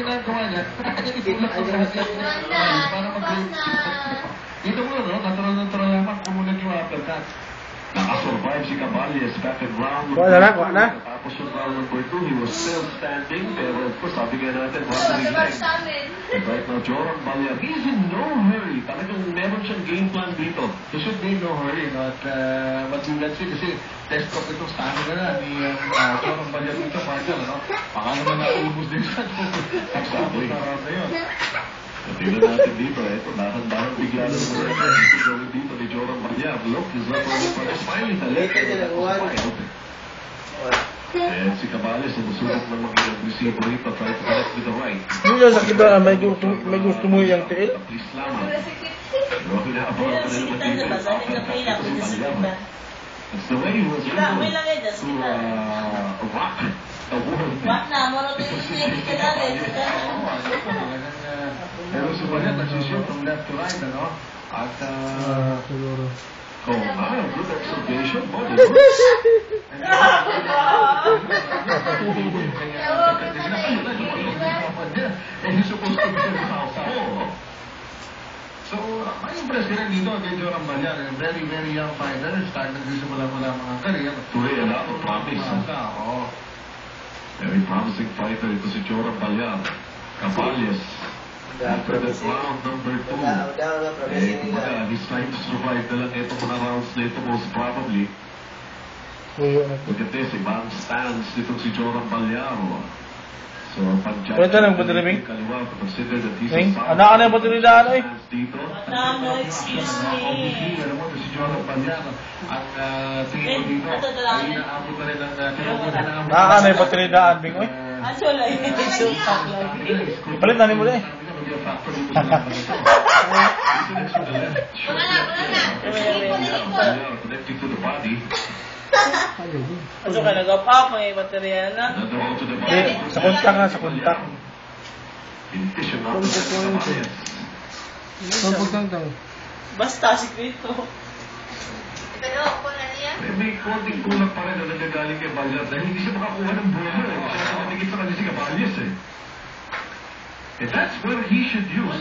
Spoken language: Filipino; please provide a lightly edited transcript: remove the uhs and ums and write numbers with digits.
ginagawa niya, itulak sa kasi para dito mo, no? Natural naman, kumulat yung uppercut. Nakasurvive si Caballes back in round Kuha na. Tapos yung round number 2, he was still standing. Pero of course, sabi nga natin, and right now, Joran Balya, he's in no hurry. Talagang meron siyang game plan dito. He should be in no hurry, no? At what we can see, kasi test of itong stamina na ni Joran Balya dito, partner, no? Baka naman naubos din siya. Exactly. Na round na yun. Tingnan natin dito, ito, dahan-dahan bigla na gawin dito ni Joran Balya. Look, he's not only for the smiling talent. And si Caballes, sumusulok na mag-receive rito, try to connect with the right. Hindi lang sa kiba, may gusto mo yung tiil. Please lamang. Pero kinaabahan ko na naman dito. That's the way he was able to rock the world. Pero si Balya, nagsishoot from left to right, ano? At, siguro. Good observation. And he's supposed to be in southpaw. So, may impress ka rin dito kay Joran Balya. Very, very young fighter. Start nagsisimula mga career. Today, a lot of promise. Very promising fighter ito si Joran Balya. Caballes. After that round number 2, he's trying to survive na lang itong mga rounds na ito most probably. Look at this, ibang stance nitong si Joran Balya. So, pag-judge kaliwa, consider that he's a anak na yung patuloy-daan, eh. dito. Excuse me. Alam mo, si Joran Balya, ang tingin mo dito, ay inaabot na rin ang Nakaka na yung patuloy-daan, Bing, oy. Wala yun. Palit na mo na eh. Connecting to the body. Ano ka nag-up may material na? Hindi, sa kontak. Basta, sikrito. May konting kulang pa rin na nagagaling kay Balya dahil hindi siya makakuha ng buhay. Kasi natigit sa kanya si Caballes eh. And that's where he should use